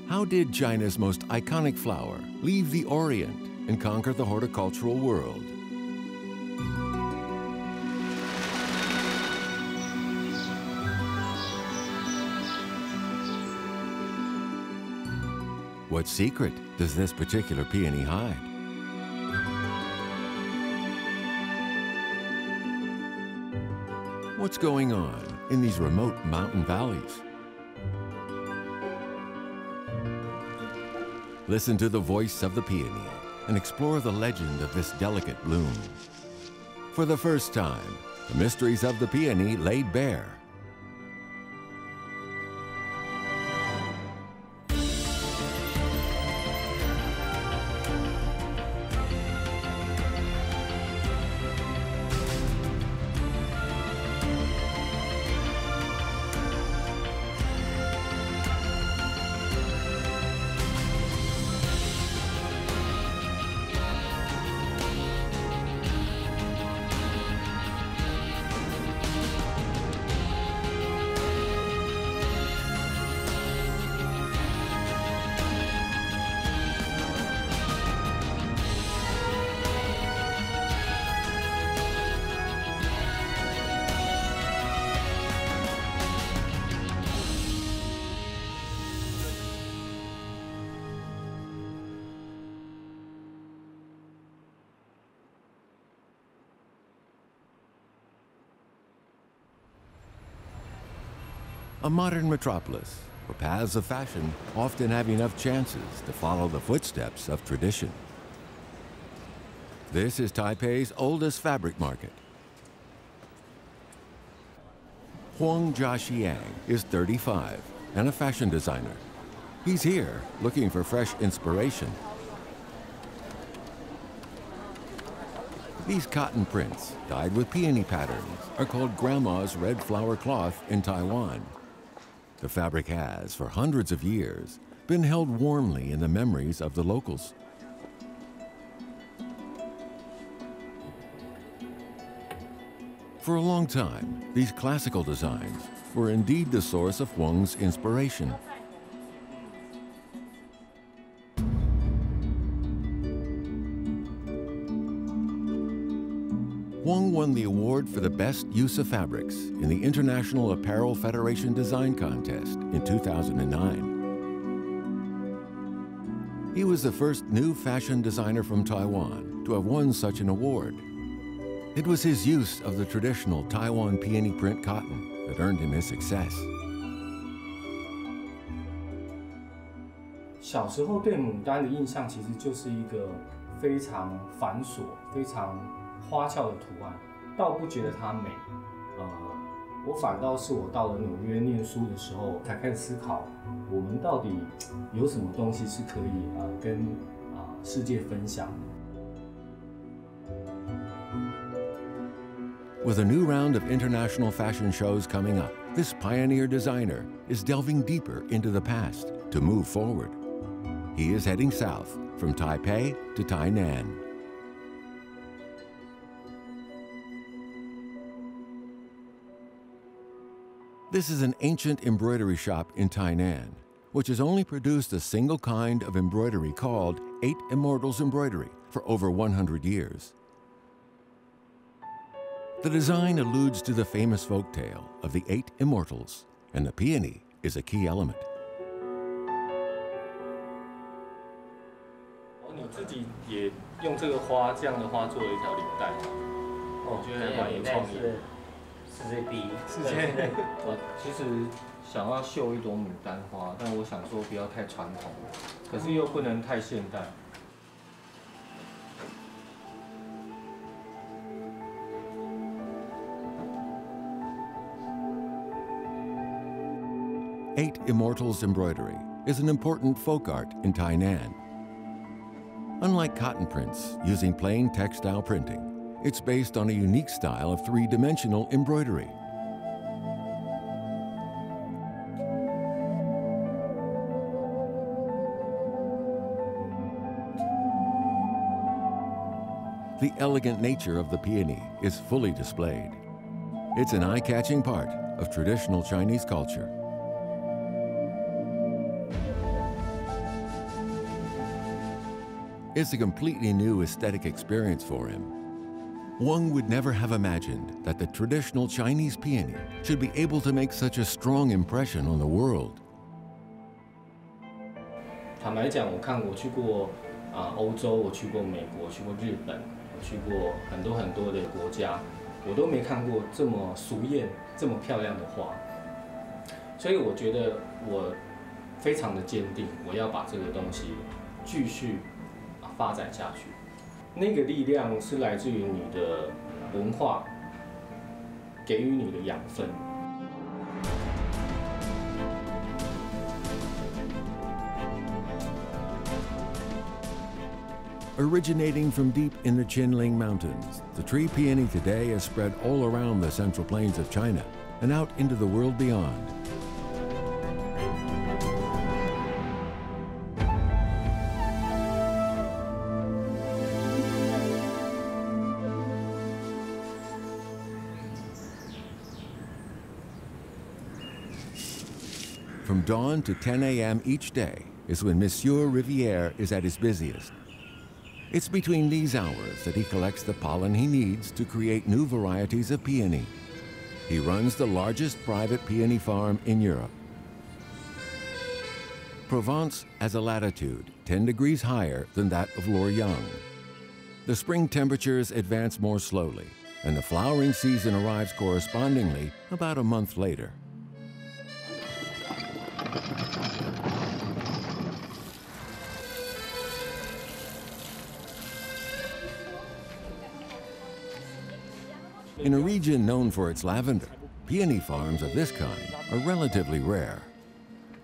How did China's most iconic flower leave the Orient and conquer the horticultural world? What secret does this particular peony hide? What's going on in these remote mountain valleys? Listen to the voice of the peony and explore the legend of this delicate bloom. For the first time, the mysteries of the peony laid bare. A modern metropolis where paths of fashion often have enough chances to follow the footsteps of tradition. This is Taipei's oldest fabric market. Huang Jiaxiang is 35 and a fashion designer. He's here looking for fresh inspiration. These cotton prints, dyed with peony patterns, are called Grandma's red flower cloth in Taiwan. The fabric has, for hundreds of years, been held warmly in the memories of the locals. For a long time, these classical designs were indeed the source of Huang's inspiration. Huang won the award for the best use of fabrics in the International Apparel Federation Design Contest in 2009. He was the first new fashion designer from Taiwan to have won such an award. It was his use of the traditional Taiwan peony print cotton that earned him his success. 小时候对牡丹的印象其实就是一个非常繁琐、非常花俏的图案，倒不觉得它美。我反倒是我到了纽约念书的时候，才开始思考，我们到底有什么东西是可以跟世界分享的。 With a new round of international fashion shows coming up, this pioneer designer is delving deeper into the past to move forward. He is heading south from Taipei to Tainan. This is an ancient embroidery shop in Tainan, which has only produced a single kind of embroidery called 8 Immortals embroidery for over 100 years. The design alludes to the famous folktale of the 8 Immortals, and the peony is a key element. 你自己也用这个花这样的花做了一条领带，我觉得蛮有创意。世界第一。世界，我其实想要绣一朵牡丹花，但我想说不要太传统，可是又不能太现代。 8 Immortals embroidery is an important folk art in Tainan. Unlike cotton prints using plain textile printing, it's based on a unique style of three-dimensional embroidery. The elegant nature of the peony is fully displayed. It's an eye-catching part of traditional Chinese culture. It's a completely new aesthetic experience for him. Huang would never have imagined that the traditional Chinese peony should be able to make such a strong impression on the world. 坦白讲，我去过欧洲，我去过美国，去过日本，我去过很多的国家，我都没看过这么俗艳、这么漂亮的花。所以我觉得我非常的坚定，我要把这个东西继续发展下去。那个力量是来自于你的文化给予你的养分。 Originating from deep in the Qinling Mountains, the tree peony today is spread all around the central plains of China and out into the world beyond. From dawn to 10 a.m. each day is when Monsieur Riviere is at his busiest. It's between these hours that he collects the pollen he needs to create new varieties of peony. He runs the largest private peony farm in Europe. Provence has a latitude 10 degrees higher than that of Luoyang. The spring temperatures advance more slowly, and the flowering season arrives correspondingly about a month later. In a region known for its lavender, peony farms of this kind are relatively rare.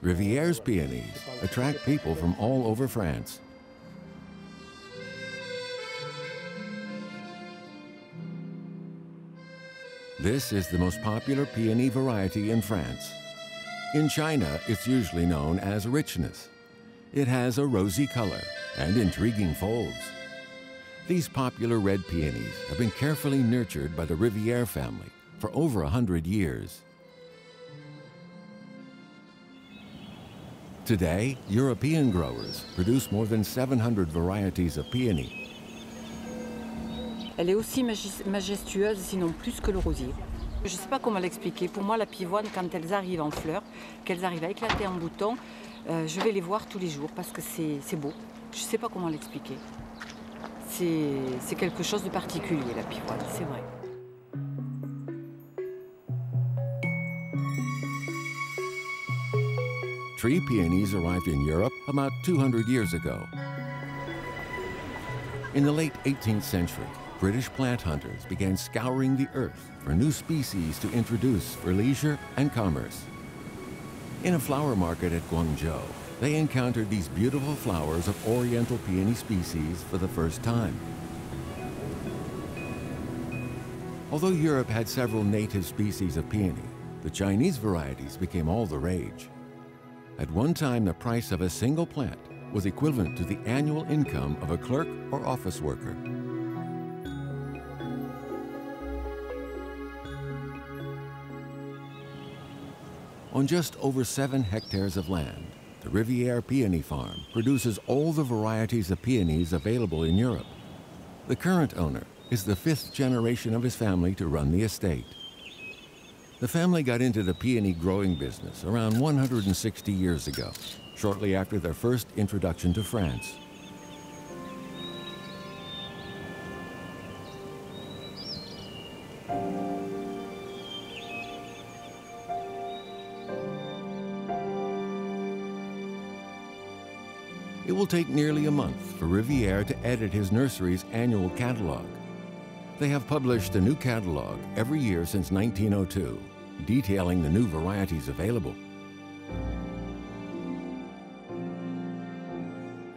Riviere's peonies attract people from all over France. This is the most popular peony variety in France. In China, it's usually known as richness. It has a rosy color and intriguing folds. These popular red peonies have been carefully nurtured by the Riviere family for over 100 years. Today, European growers produce more than 700 varieties of peony. Elle est aussi majestueuse, sinon plus que le rosier. Je ne sais pas comment l'expliquer. Pour moi, la pivoine, quand elles arrivent en fleurs, qu'elles arrivent à éclater en bouton, je vais les voir tous les jours parce que c'est beau. Je ne sais pas comment l'expliquer. C'est quelque chose de particulier, la pivoine, c'est vrai. Tree peonies arrived in Europe about 200 years ago. In the late 18th century, British plant hunters began scouring the earth for new species to introduce for leisure and commerce. In a flower market at Guangzhou, they encountered these beautiful flowers of oriental peony species for the first time. Although Europe had several native species of peony, the Chinese varieties became all the rage. At one time, the price of a single plant was equivalent to the annual income of a clerk or office worker. On just over 7 hectares of land, the Riviere Peony Farm produces all the varieties of peonies available in Europe. The current owner is the 5th generation of his family to run the estate. The family got into the peony growing business around 160 years ago, shortly after their first introduction to France. It will take nearly a month for Riviere to edit his nursery's annual catalog. They have published a new catalog every year since 1902, detailing the new varieties available.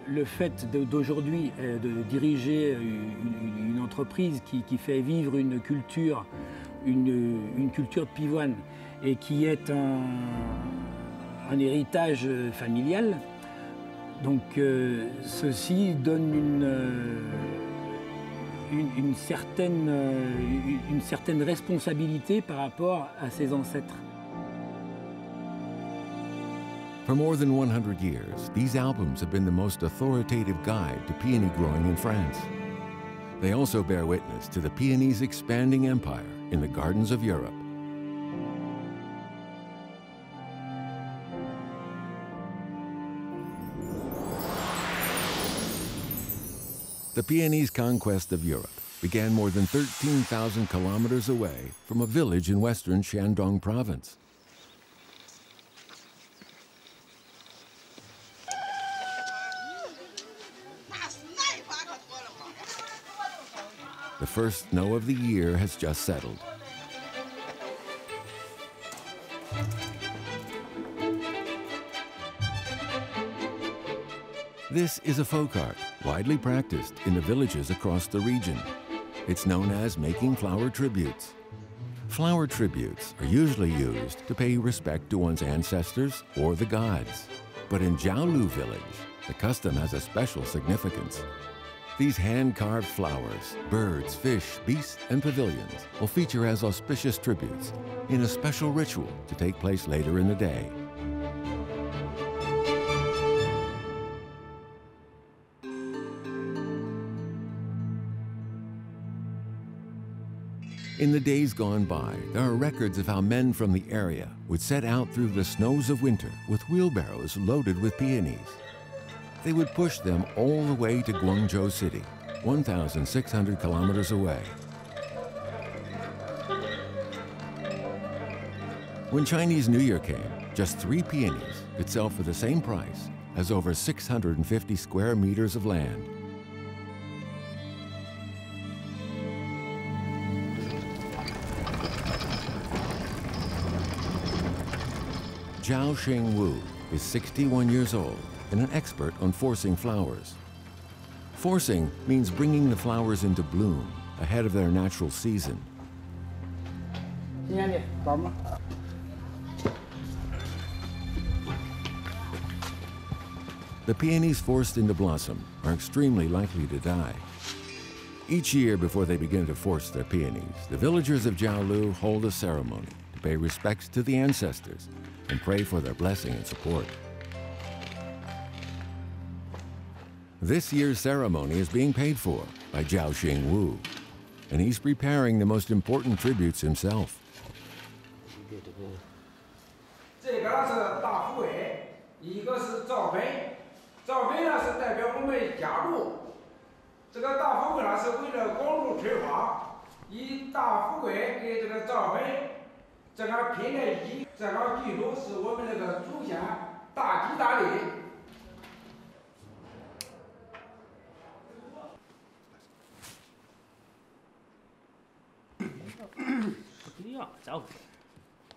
Le fait d'aujourd'hui de diriger une entreprise qui fait vivre une culture pivoine et qui est un héritage familial, donc ceci donne une certaine responsabilité par rapport à ses ancêtres. For more than 100 years, these albums have been the most authoritative guide to peony growing in France. They also bear witness to the peony's expanding empire in the gardens of Europe. The peony's conquest of Europe began more than 13,000 kilometers away from a village in western Shandong Province. The first snow of the year has just settled. This is a folk art widely practiced in the villages across the region. It's known as making flower tributes. Flower tributes are usually used to pay respect to one's ancestors or the gods. But in Jiaolu village, the custom has a special significance. These hand-carved flowers, birds, fish, beasts, and pavilions will feature as auspicious tributes in a special ritual to take place later in the day. In the days gone by, there are records of how men from the area would set out through the snows of winter with wheelbarrows loaded with peonies. They would push them all the way to Guangzhou City, 1,600 kilometers away. When Chinese New Year came, just 3 peonies could sell for the same price as over 650 square meters of land. Zhao Xingwu is 61 years old and an expert on forcing flowers. Forcing means bringing the flowers into bloom ahead of their natural season. The peonies forced into blossom are extremely likely to die. Each year before they begin to force their peonies, the villagers of Jiaolu hold a ceremony to pay respects to the ancestors and pray for their blessing and support. This year's ceremony is being paid for by Zhao Xingwu, and he's preparing the most important tributes himself. 这个是大富伟，一个是赵飞，赵飞呢是代表我们家族。这个大富贵呢是为了广度吹花，以大富贵给这个赵飞，这个拼在一，这个记录是我们那个祖先大吉大利。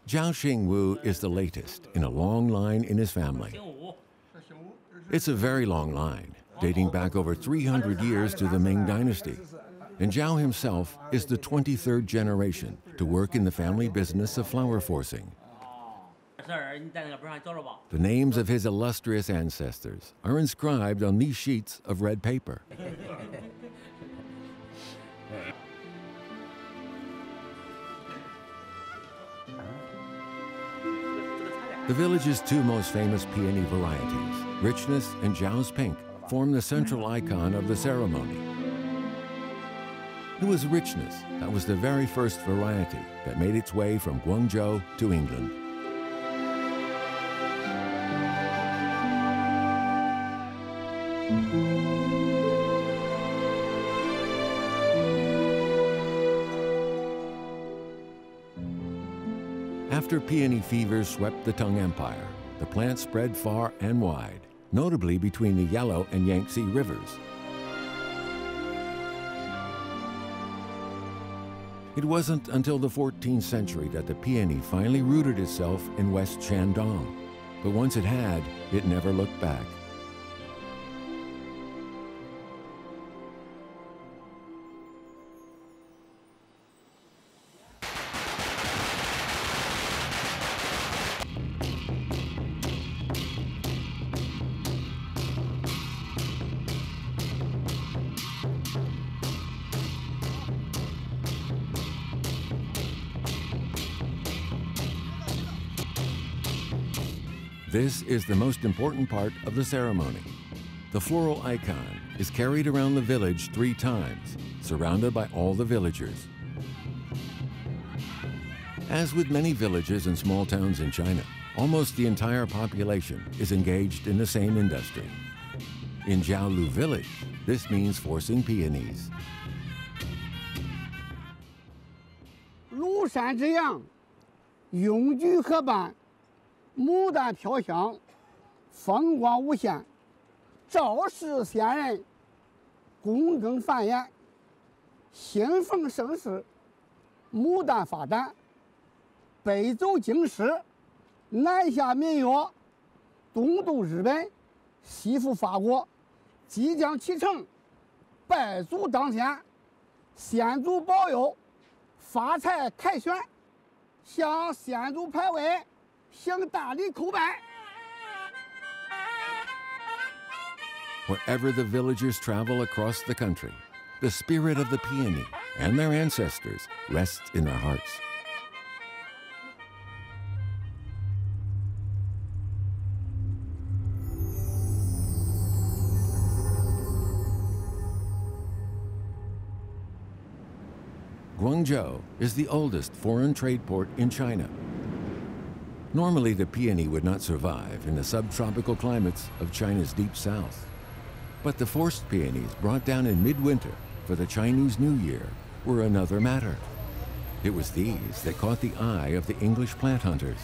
Zhao Xingwu is the latest in a long line in his family. It's a very long line, dating back over 300 years to the Ming Dynasty. And Zhao himself is the 23rd generation to work in the family business of flower forcing. The names of his illustrious ancestors are inscribed on these sheets of red paper. The village's 2 most famous peony varieties, Richness and Zhao's Pink, form the central icon of the ceremony. It was Richness that was the very first variety that made its way from Guangzhou to England. After peony fever swept the Tang Empire, the plant spread far and wide, notably between the Yellow and Yangtze rivers. It wasn't until the 14th century that the peony finally rooted itself in West Shandong, but once it had, it never looked back. This is the most important part of the ceremony. The floral icon is carried around the village 3 times, surrounded by all the villagers. As with many villages and small towns in China, almost the entire population is engaged in the same industry. In Jiaolu village, this means forcing peonies. 庐山之阳，永居河畔，牡丹飘香，风光无限，赵氏仙人，躬耕繁衍，新逢盛世，牡丹发展，北走京师，南下民约，东渡日本，西赴法国，即将启程，拜祖当先，先祖保佑，发财凯旋，向先祖牌位行大礼叩拜。 Wherever the villagers travel across the country, the spirit of the peony and their ancestors rests in their hearts. Guangzhou is the oldest foreign trade port in China. Normally, the peony would not survive in the subtropical climates of China's deep south. But the forced peonies brought down in midwinter for the Chinese New Year were another matter. It was these that caught the eye of the English plant hunters.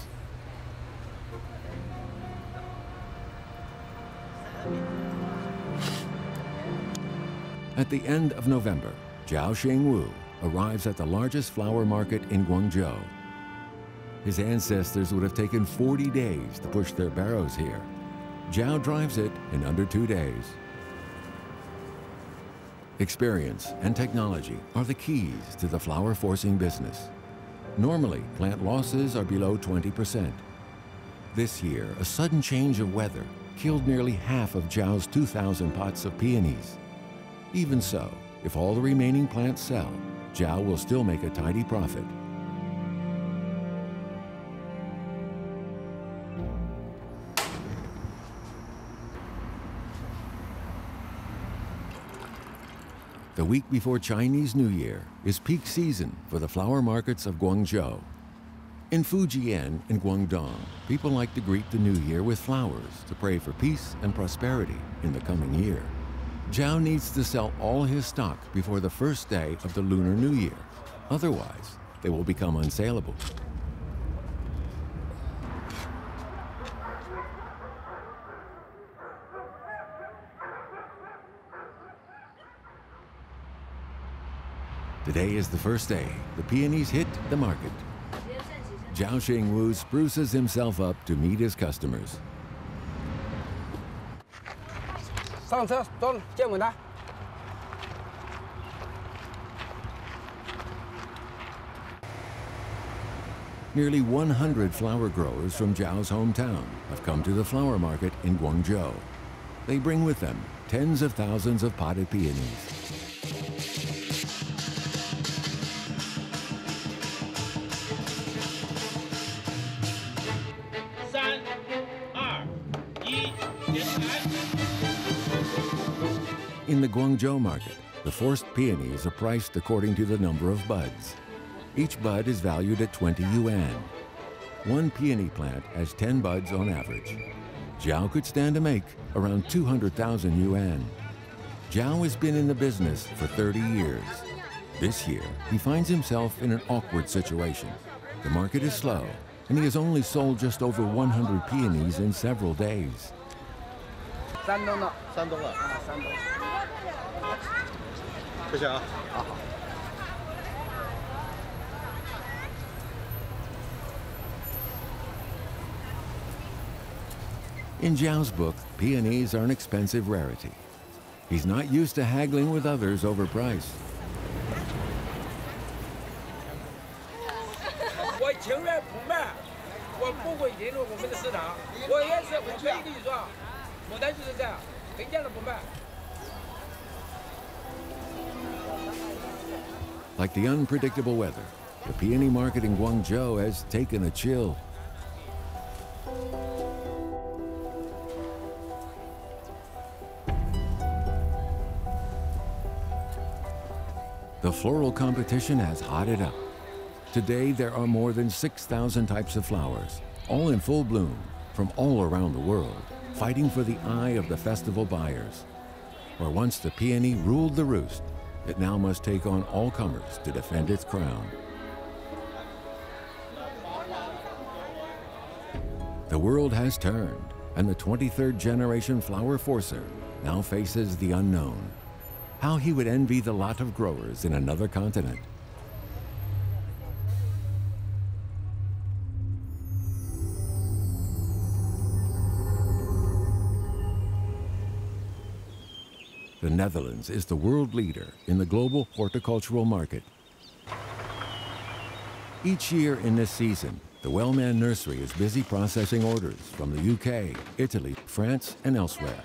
At the end of November, Zhao Xingwu arrives at the largest flower market in Guangzhou. His ancestors would have taken 40 days to push their barrows here. Zhao drives it in under 2 days. Experience and technology are the keys to the flower forcing business. Normally, plant losses are below 20%. This year, a sudden change of weather killed nearly half of Zhao's 2,000 pots of peonies. Even so, if all the remaining plants sell, Zhao will still make a tidy profit. The week before Chinese New Year is peak season for the flower markets of Guangzhou. In Fujian and Guangdong, people like to greet the new year with flowers to pray for peace and prosperity in the coming year. Zhao needs to sell all his stock before the first day of the Lunar New Year. Otherwise, they will become unsaleable. Today is the first day the peonies hit the market. Zhao Xingwu spruces himself up to meet his customers. 上车，走，见稳当。 Nearly 100 flower growers from Zhao's hometown have come to the flower market in Guangzhou. They bring with them tens of thousands of potted peonies. In the Guangzhou market, the forced peonies are priced according to the number of buds. Each bud is valued at 20 yuan. One peony plant has 10 buds on average. Zhao could stand to make around 200,000 yuan. Zhao has been in the business for 30 years. This year, he finds himself in an awkward situation. The market is slow, and he has only sold just over 100 peonies in several days. 山东的，山东的，山东。谢谢啊。好好。 In Zhao's book, peonies are an expensive rarity. He's not used to haggling with others over price. 我情愿不卖，我不会引入我们的市场。我也是，我可以跟你说，牡丹就是这样，谁见了不卖。 Like the unpredictable weather, the peony market in Guangzhou has taken a chill. The floral competition has hotted up. Today, there are more than 6,000 types of flowers, all in full bloom, from all around the world, fighting for the eye of the festival buyers. Where once the peony ruled the roost, it now must take on all comers to defend its crown. The world has turned, and the 23rd generation flower forcer now faces the unknown. How he would envy the lot of growers in another continent. The Netherlands is the world leader in the global horticultural market. Each year in this season, the Wellman Nursery is busy processing orders from the UK, Italy, France, and elsewhere.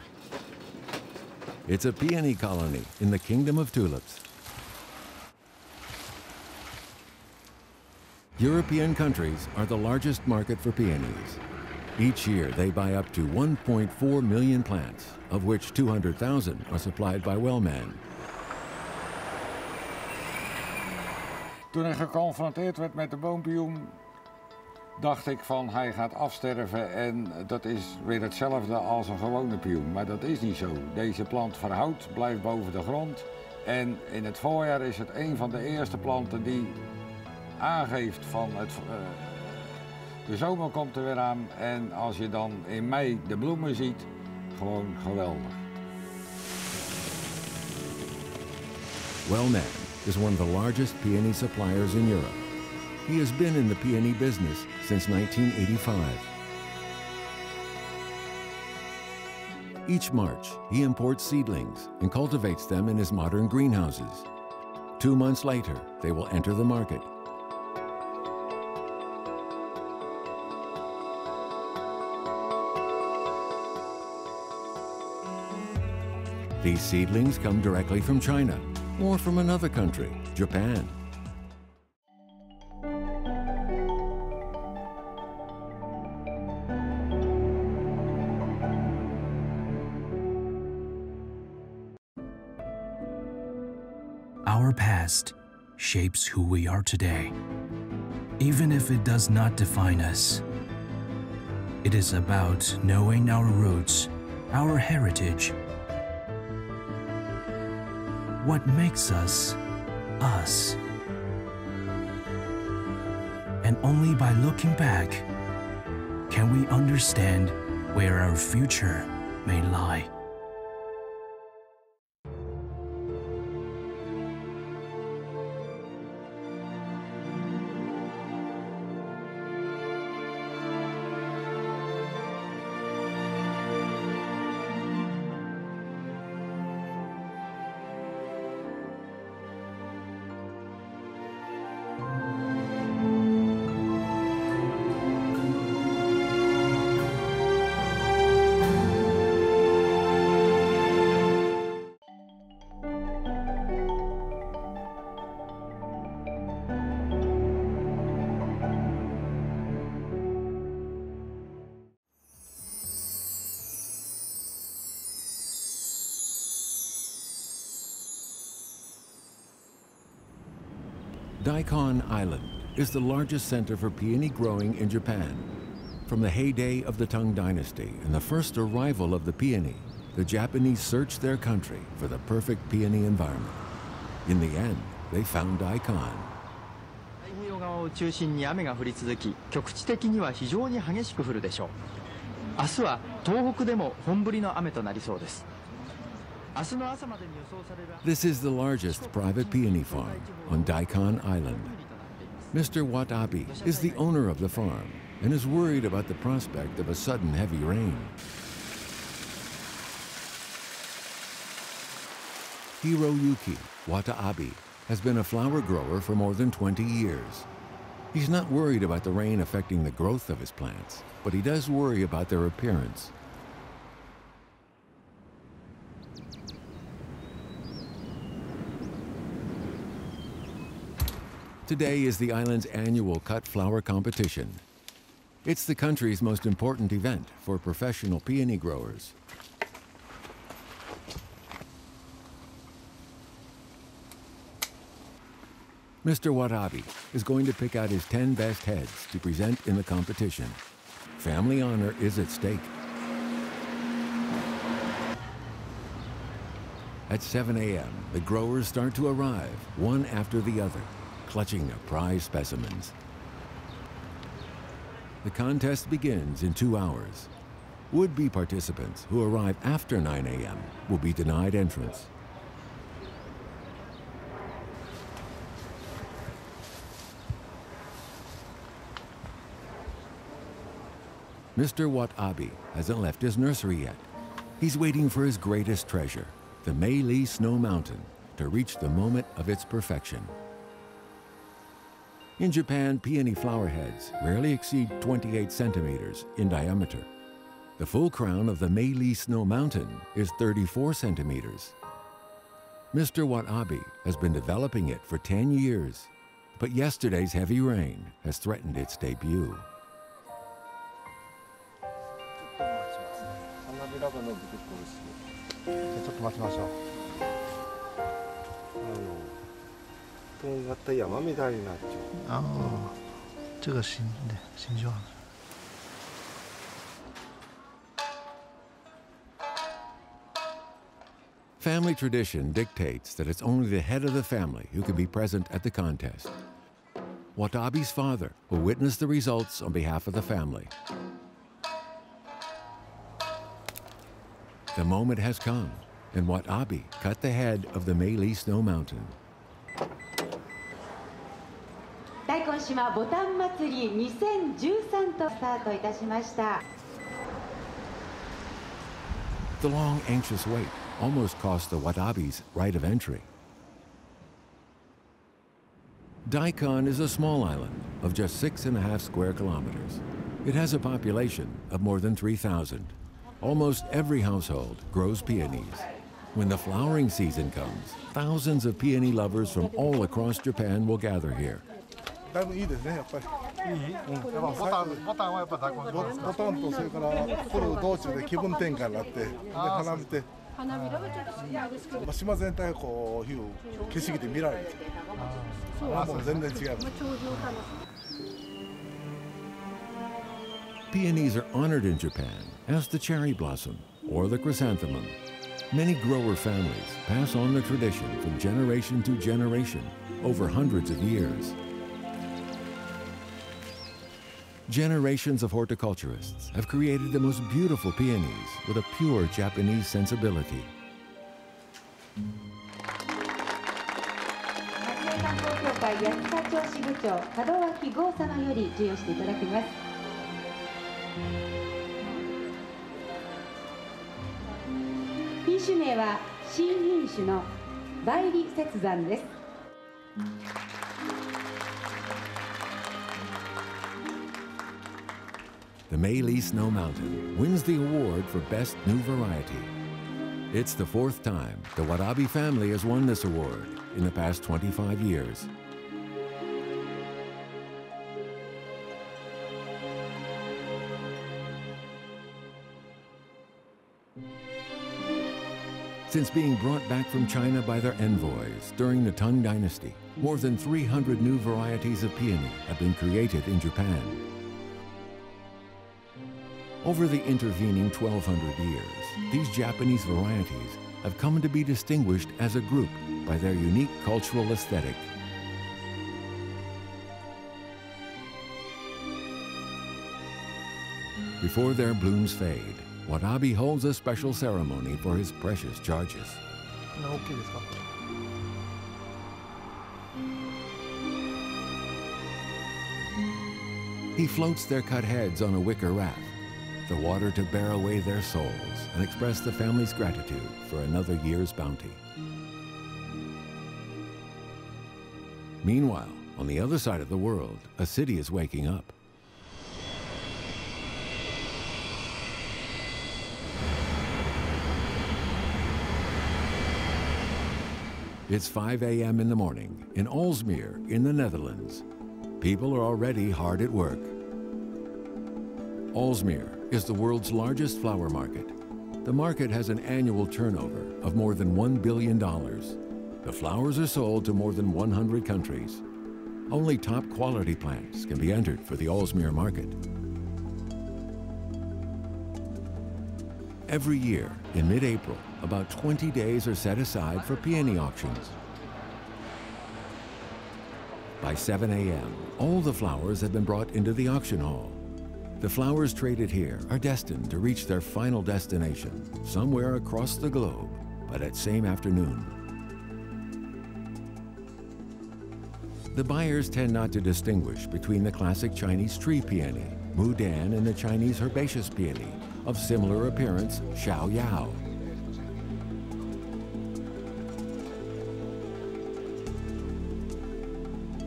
It's a peony colony in the Kingdom of Tulips. European countries are the largest market for peonies. Each year, they buy up to 1.4 million plants, of which 200,000 are supplied by Wellman. Toen ik geconfronteerd werd met de boompioen, dacht ik van hij gaat afsterven en dat is weer hetzelfde als een gewone pioen. Maar dat is niet zo. Deze plant verhoudt, blijft boven de grond en in het voorjaar is het een van de eerste planten die aangeeft van de zomer komt er weer aan en als je dan in mei de bloemen ziet, gewoon geweldig. Wellman is one of the largest peony suppliers in Europe. He has been in the peony business since 1985. Each March, he imports seedlings and cultivates them in his modern greenhouses. 2 months later, they will enter the market. These seedlings come directly from China or from another country, Japan. Our past shapes who we are today, even if it does not define us. It is about knowing our roots, our heritage, what makes us, us. And only by looking back can we understand where our future may lie. Daikon Island is the largest center for peony growing in Japan. From the heyday of the Tang Dynasty and the first arrival of the peony, the Japanese searched their country for the perfect peony environment. In the end, they found Daikon. 太平洋側を中心に雨が降り続き、局地的には非常に激しく降るでしょう。明日は東北でも本降りの雨となりそうです。 This is the largest private peony farm on Daikon Island. Mr. Watabe is the owner of the farm and is worried about the prospect of a sudden heavy rain. Hiroyuki Watabe has been a flower grower for more than 20 years. He's not worried about the rain affecting the growth of his plants, but he does worry about their appearance. Today is the island's annual cut flower competition. It's the country's most important event for professional peony growers. Mr. Watabe is going to pick out his 10 best heads to present in the competition. Family honor is at stake. At 7 a.m., the growers start to arrive, one after the other, clutching their prize specimens. The contest begins in 2 hours. Would-be participants who arrive after 9 a.m. will be denied entrance. Mr. Watabe hasn't left his nursery yet. He's waiting for his greatest treasure, the Meili Snow Mountain, to reach the moment of its perfection. In Japan, peony flower heads rarely exceed 28 centimeters in diameter. The full crown of the Meili Snow Mountain is 34 centimeters. Mr. Watabe has been developing it for 10 years, but yesterday's heavy rain has threatened its debut. Family tradition dictates that it's only the head of the family who can be present at the contest. Watabe's father will witness the results on behalf of the family. The moment has come, and Watabe cut the head of the Meili Snow Mountain. The long, anxious wait almost cost the Watabes right of entry. Daikon is a small island of just 6.5 square kilometers. It has a population of more than 3,000. Almost every household grows peonies. When the flowering season comes, thousands of peony lovers from all across Japan will gather here. Peonies are honored in Japan as the cherry blossom or the chrysanthemum. Many grower families pass on the tradition from generation to generation over hundreds of years. Generations of horticulturists have created the most beautiful peonies with a pure Japanese sensibility. The Meili Snow Mountain wins the award for Best New Variety. It's the 4th time the Watabe family has won this award in the past 25 years. Since being brought back from China by their envoys during the Tang Dynasty, more than 300 new varieties of peony have been created in Japan. Over the intervening 1,200 years, these Japanese varieties have come to be distinguished as a group by their unique cultural aesthetic. Before their blooms fade, Watabe holds a special ceremony for his precious charges. He floats their cut heads on a wicker raft, the water to bear away their souls and express the family's gratitude for another year's bounty. Meanwhile, on the other side of the world, a city is waking up. It's 5 a.m. in the morning in Aalsmeer in the Netherlands. People are already hard at work. Aalsmeer is the world's largest flower market. The market has an annual turnover of more than $1 billion. The flowers are sold to more than 100 countries. Only top quality plants can be entered for the Aalsmeer market. Every year, in mid-April, about 20 days are set aside for peony auctions. By 7 a.m., all the flowers have been brought into the auction hall. The flowers traded here are destined to reach their final destination, somewhere across the globe, by that same afternoon. The buyers tend not to distinguish between the classic Chinese tree peony, Mudan, and the Chinese herbaceous peony, of similar appearance, Xiao Yao.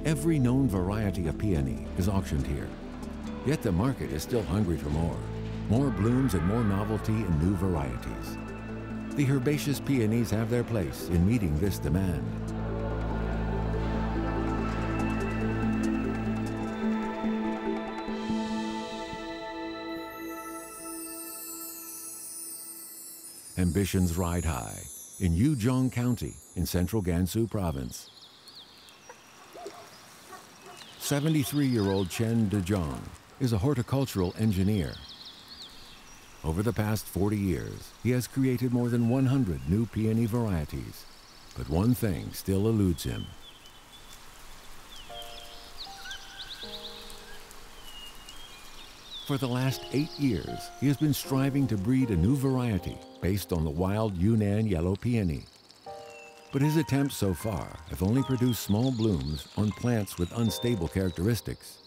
Every known variety of peony is auctioned here. Yet the market is still hungry for more blooms and more novelty and new varieties. The herbaceous peonies have their place in meeting this demand. Ambitions ride high in Yuzhong County in central Gansu Province. 73-year-old Chen Dezhong is a horticultural engineer. Over the past 40 years, he has created more than 100 new peony varieties, but one thing still eludes him. For the last 8 years, he has been striving to breed a new variety based on the wild Yunnan yellow peony. But his attempts so far have only produced small blooms on plants with unstable characteristics.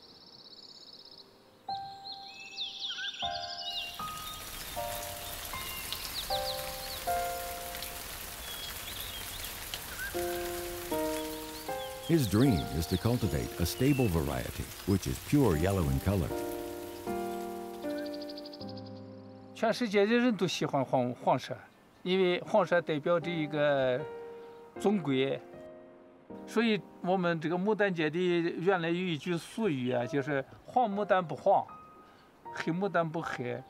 His dream is to cultivate a stable variety, which is pure yellow in color. 全世界的人都喜欢黄色，因为黄色代表着一个尊贵，所以我们这个牡丹节的原来有一句俗语啊，就是黄牡丹不黄，黑牡丹不黑，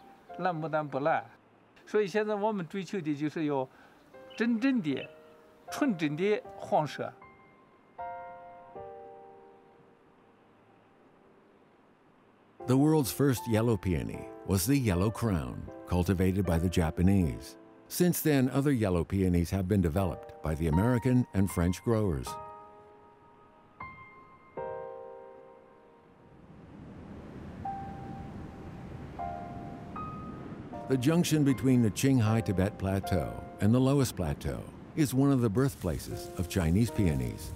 蓝牡丹不蓝。所以现在我们追求的就是要真正的、纯真的黄色。 The world's first yellow peony was the yellow crown, cultivated by the Japanese. Since then, other yellow peonies have been developed by the American and French growers. The junction between the Qinghai Tibet Plateau and the Loess Plateau is one of the birthplaces of Chinese peonies.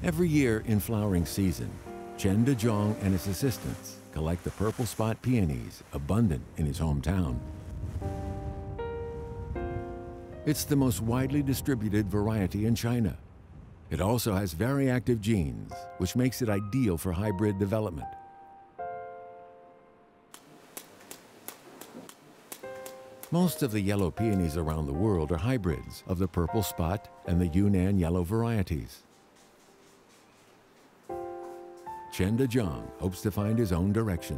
Every year in flowering season, Chen Dezhong and his assistants collect the purple spot peonies abundant in his hometown. It's the most widely distributed variety in China. It also has very active genes, which makes it ideal for hybrid development. Most of the yellow peonies around the world are hybrids of the purple spot and the Yunnan yellow varieties. Chen Dezhong hopes to find his own direction.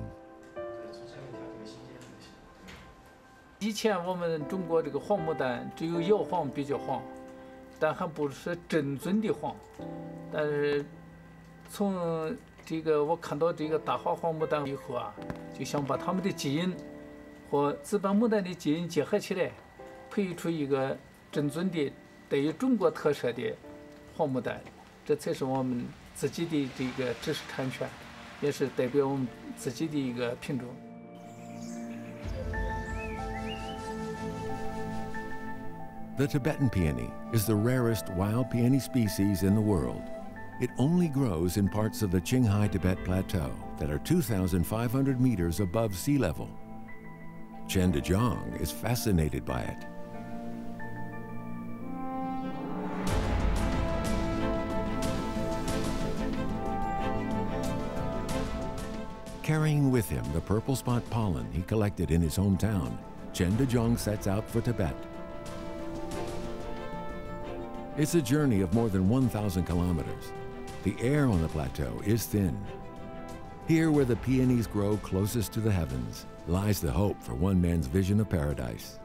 以前我们中国这个黄牡丹只有摇黄比较黄，但还不是真正的黄。但是从这个我看到这个大花黄牡丹以后啊，就想把它们的基因和紫斑牡丹的基因结合起来，培育出一个真正的带有中国特色的黄牡丹，这才是我们 自己的这个知识产权，也是代表我们自己的一个品种。The Tibetan peony is the rarest wild peony species in the world. It only grows in parts of the Qinghai Tibet Plateau that are 2,500 meters above sea level. Chen Dezhong is fascinated by it. Carrying with him the purple spot pollen he collected in his hometown, Chen Dezhong sets out for Tibet. It's a journey of more than 1,000 kilometers. The air on the plateau is thin. Here where the peonies grow closest to the heavens lies the hope for one man's vision of paradise.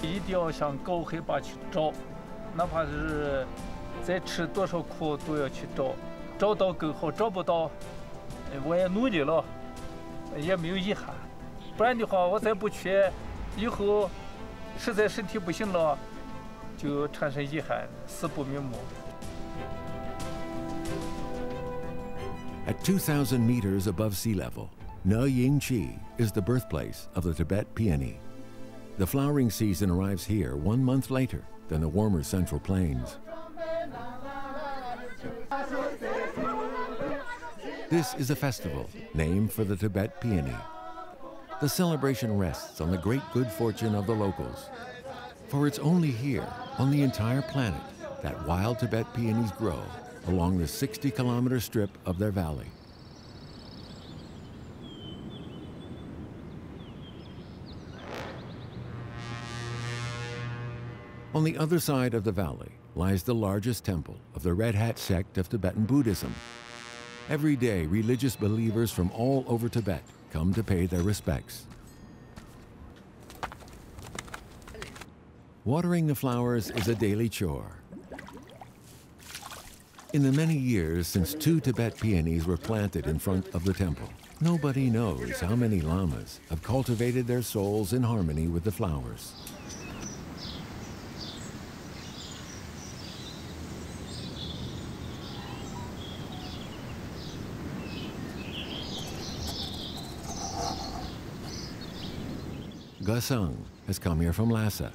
一定要向高海拔去找，哪怕是再吃多少苦都要去找，找到更好，找不到，我也努力了，也没有遗憾。不然的话，我再不去，以后实在身体不行了，就产生遗憾，死不瞑目。 At 2,000 meters above sea level, Yingqi is the birthplace of the Tibet peony. The flowering season arrives here 1 month later than the warmer central plains. This is a festival named for the Tibet peony. The celebration rests on the great good fortune of the locals. For it's only here, on the entire planet, that wild Tibet peonies grow along the 60-kilometer strip of their valley. On the other side of the valley lies the largest temple of the Red Hat sect of Tibetan Buddhism. Every day, religious believers from all over Tibet come to pay their respects. Watering the flowers is a daily chore. In the many years since 2 Tibet peonies were planted in front of the temple, nobody knows how many lamas have cultivated their souls in harmony with the flowers. Gasang has come here from Lhasa.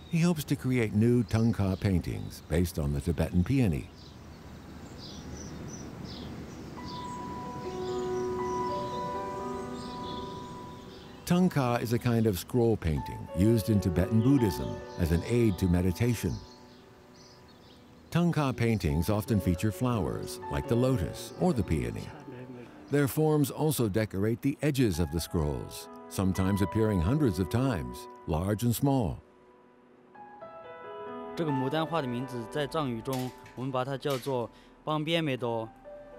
He hopes to create new Tungka paintings based on the Tibetan peony. Tungka is a kind of scroll painting used in Tibetan Buddhism as an aid to meditation. Tungka paintings often feature flowers like the lotus or the peony. Their forms also decorate the edges of the scrolls, sometimes appearing hundreds of times, large and small. 这个牡丹花的名字在藏语中，我们把它叫做邦边梅朵，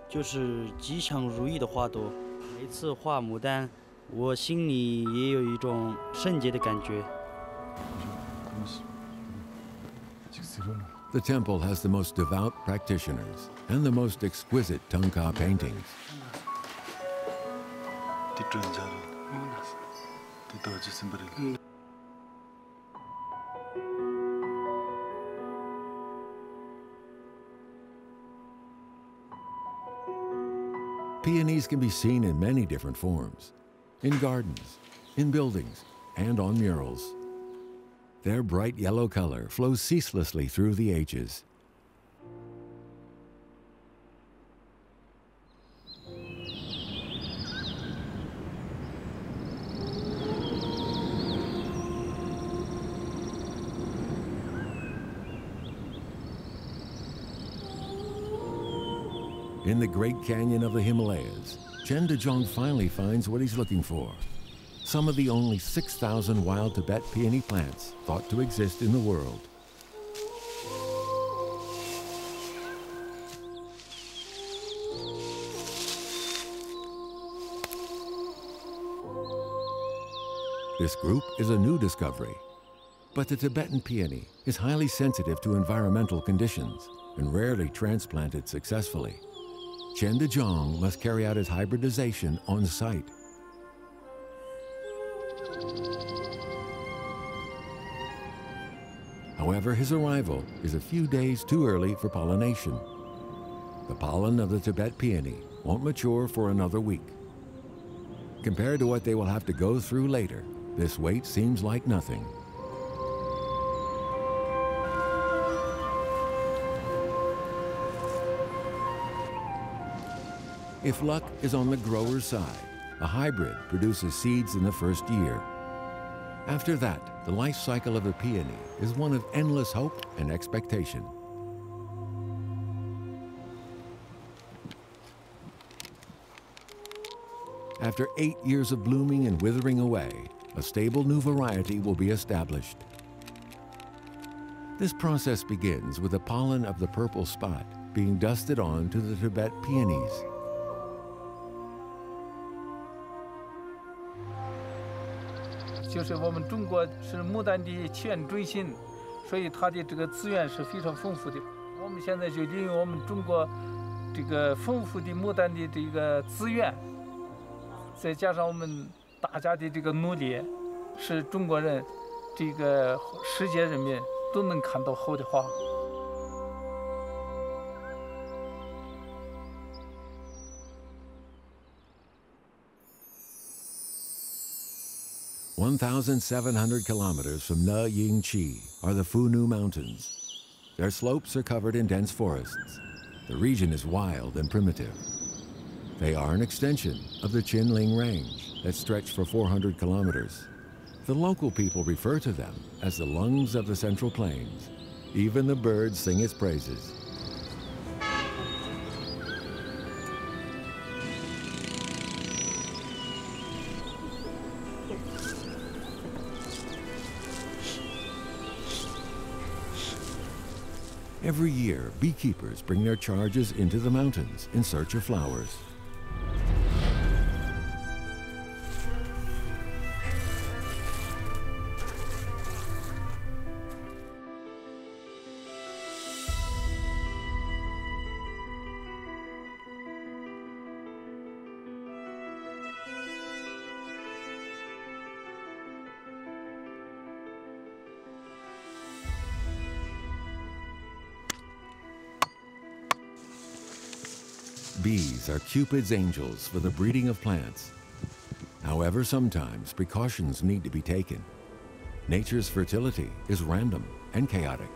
就是吉祥如意的花朵。每次画牡丹，我心里也有一种圣洁的感觉。The temple has the most devout practitioners and the most exquisite Tungka paintings. Peonies can be seen in many different forms, in gardens, in buildings, and on murals. Their bright yellow color flows ceaselessly through the ages. In the Great Canyon of the Himalayas, Chen Dezhong finally finds what he's looking for. Some of the only 6,000 wild Tibet peony plants thought to exist in the world. This group is a new discovery, but the Tibetan peony is highly sensitive to environmental conditions and rarely transplanted successfully. Chen Dezhong must carry out his hybridization on site. However, his arrival is a few days too early for pollination. The pollen of the Tibet peony won't mature for another week. Compared to what they will have to go through later, this wait seems like nothing. If luck is on the grower's side, a hybrid produces seeds in the first year. After that, the life cycle of a peony is one of endless hope and expectation. After 8 years of blooming and withering away, a stable new variety will be established. This process begins with the pollen of the purple spot being dusted on to the Tibet peonies. 所以它的这个资源是非常丰富的。我们现在就利用我们中国这个丰富的牡丹的这个资源，再加上我们大家的这个努力，使中国人、这个世界人民都能看到好的花。1,700 kilometers from Yingqi are the Funu Mountains. Their slopes are covered in dense forests. The region is wild and primitive. They are an extension of the Qinling Range that stretch for 400 kilometers. The local people refer to them as the lungs of the Central Plains. Even the birds sing its praises. Every year, beekeepers bring their charges into the mountains in search of flowers. Bees are Cupid's angels for the breeding of plants. However, sometimes precautions need to be taken. Nature's fertility is random and chaotic.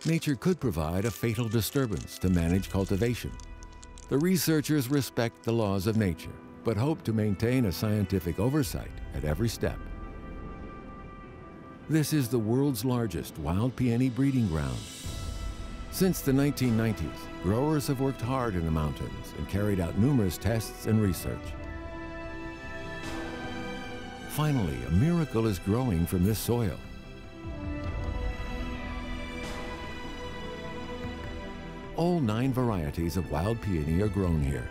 Nature could provide a fatal disturbance to manage cultivation. The researchers respect the laws of nature, but hope to maintain a scientific oversight at every step. This is the world's largest wild peony breeding ground. Since the 1990s, growers have worked hard in the mountains and carried out numerous tests and research. Finally, a miracle is growing from this soil. All 9 varieties of wild peony are grown here.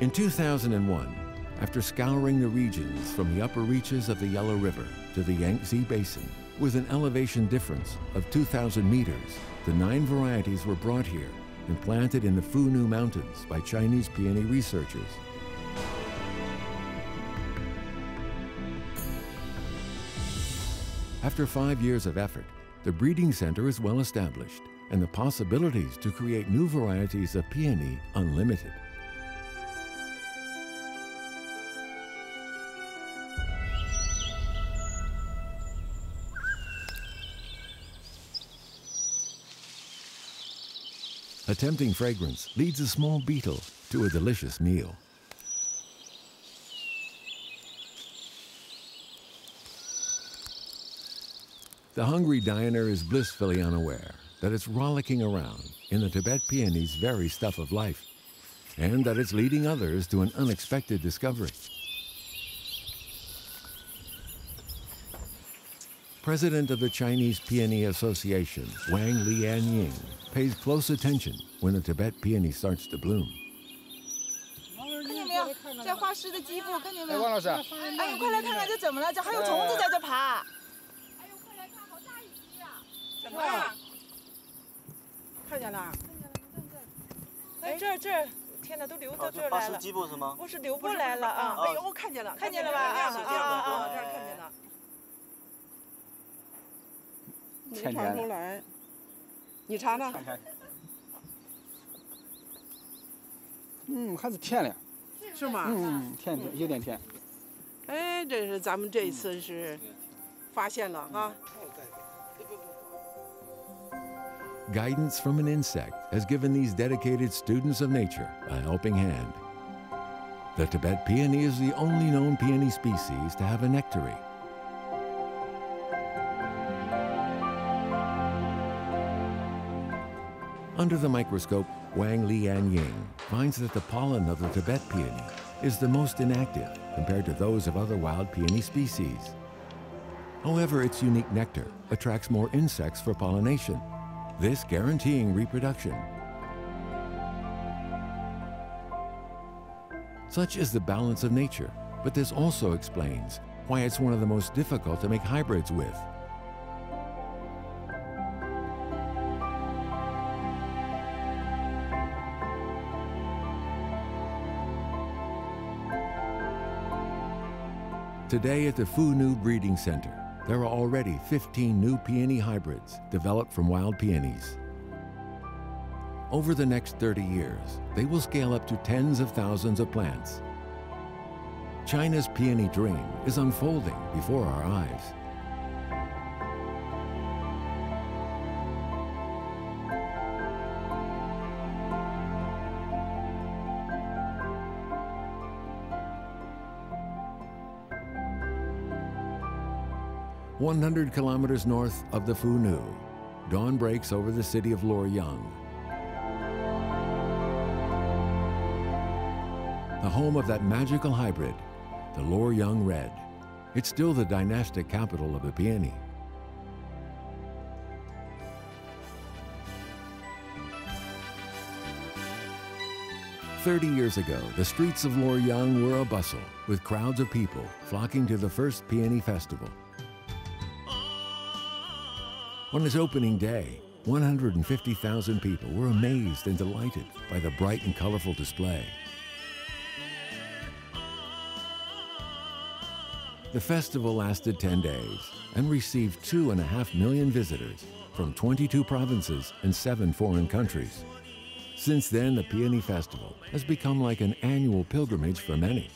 In 2001, after scouring the regions from the upper reaches of the Yellow River to the Yangtze Basin, with an elevation difference of 2,000 meters, the 9 varieties were brought here and planted in the Funu Mountains by Chinese peony researchers. After 5 years of effort, the breeding center is well established and the possibilities to create new varieties of peony unlimited. A tempting fragrance leads a small beetle to a delicious meal. The hungry diner is blissfully unaware that it's rollicking around in the Tibet peony's very stuff of life, and that it's leading others to an unexpected discovery. President of the Chinese Peony Association, Huang Jiaxiang, pays close attention when the Tibet peony starts to bloom. 看见没有？这花湿的基部，看见没有？王老师，哎，快来看看这怎么了？这还有虫子在这爬。哎呦，快来看，好大一批呀！什么呀？看见了？哎，这儿，天哪，都流到这儿来了。花湿基部是吗？不是流过来了啊！哎呦，我看见了，看见了吧？啊，这儿看见了。你尝出来，你尝尝。还是甜的。是吗？甜，有点甜。哎，这是咱们这一次是发现了啊。Guidance from an insect has given these dedicated students of nature a helping hand. The Tibet peony is the only known peony species to have a nectary. Under the microscope, Huang Jiaxiang finds that the pollen of the Tibet peony is the most inactive compared to those of other wild peony species. However, its unique nectar attracts more insects for pollination, this guaranteeing reproduction. Such is the balance of nature, but this also explains why it's one of the most difficult to make hybrids with. Today at the Fu-Nu Breeding Center, there are already 15 new peony hybrids developed from wild peonies. Over the next 30 years, they will scale up to tens of thousands of plants. China's peony dream is unfolding before our eyes. "100 kilometers north of the Fu-Nu, dawn breaks over the city of Luoyang. The home of that magical hybrid, the Luoyang Red. It's still the dynastic capital of the peony. "30 years ago, the streets of Luoyang were abustle, with crowds of people flocking to the first peony festival. On its opening day, 150,000 people were amazed and delighted by the bright and colorful display. The festival lasted 10 days and received 2.5 million visitors from 22 provinces and 7 foreign countries. Since then, the Peony Festival has become like an annual pilgrimage for many.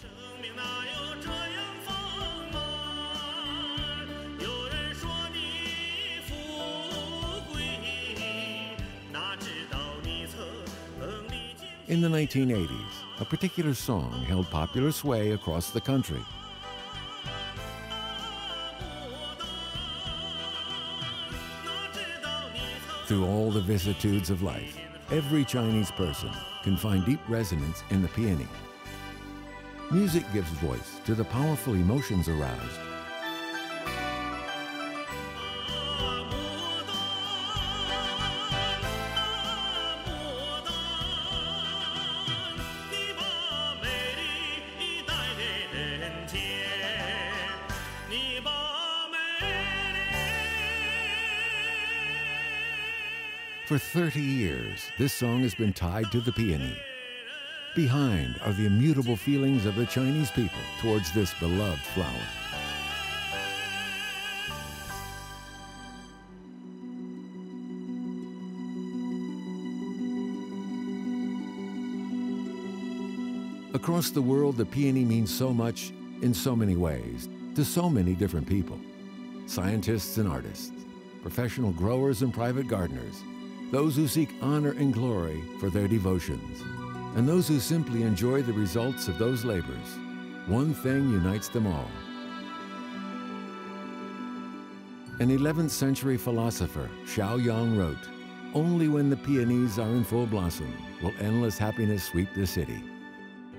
In the 1980s, a particular song held popular sway across the country. Through all the vicissitudes of life, every Chinese person can find deep resonance in the peony. Music gives voice to the powerful emotions aroused. For 30 years, this song has been tied to the peony. Behind are the immutable feelings of the Chinese people towards this beloved flower. Across the world, the peony means so much in so many ways to so many different people. Scientists and artists, professional growers and private gardeners, those who seek honor and glory for their devotions, and those who simply enjoy the results of those labors. One thing unites them all. An 11th century philosopher, Xiaoyang, wrote, "Only when the peonies are in full blossom will endless happiness sweep the city."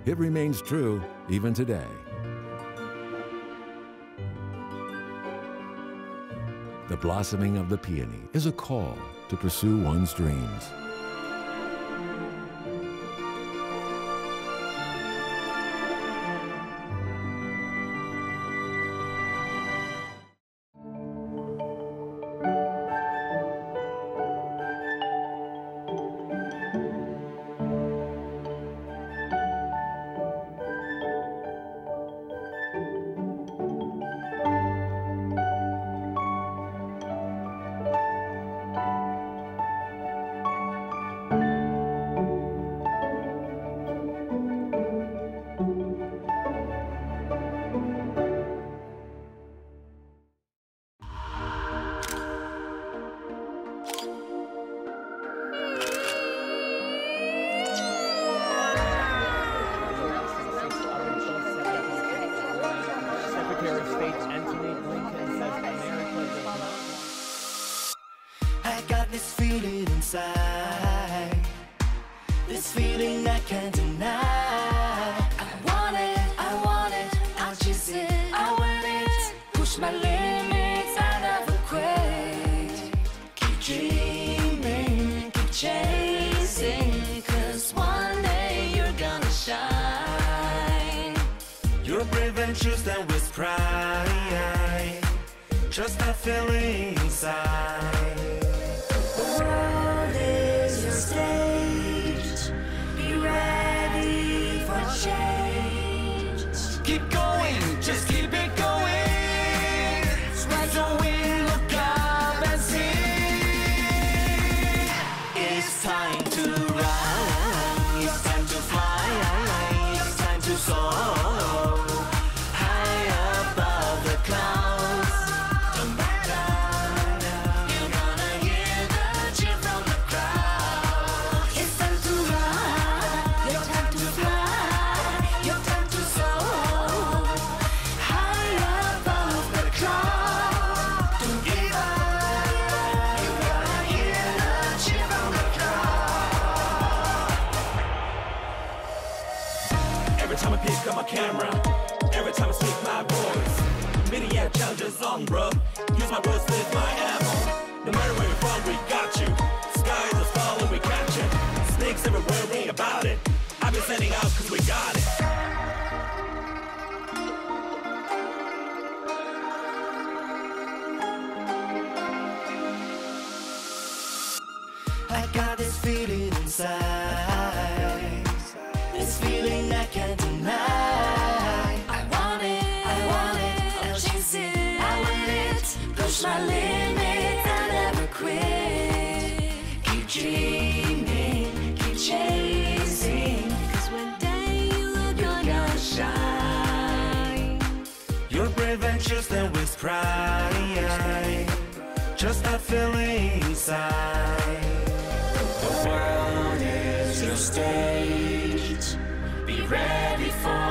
It remains true even today. The blossoming of the peony is a call to pursue one's dreams. I got this feeling inside, this feeling I can't deny. I want it, I'll chase it, I want it, push my limits. You're brave and choose them with pride. Just that feeling inside. The world is your stage. Be ready for change. Keep going, just keep it going. Spread your wings, look up and see. It's time to run. It's time to fly. It's time to soar. Camera. Every time I speak my voice, many air challenges on, bro. Use my words with my ammo. No matter where you're from, we got you. Skies are falling, we catch it. Snakes everywhere, ring about it. I've been sending out cause we got it. I got this feeling inside. This feeling I can't deny. Push my limits, I never quit. Keep dreaming, keep chasing. Cause one day you're gonna shine. You're brave and choose them with pride. Just that feeling inside. The world is your stage. Be ready for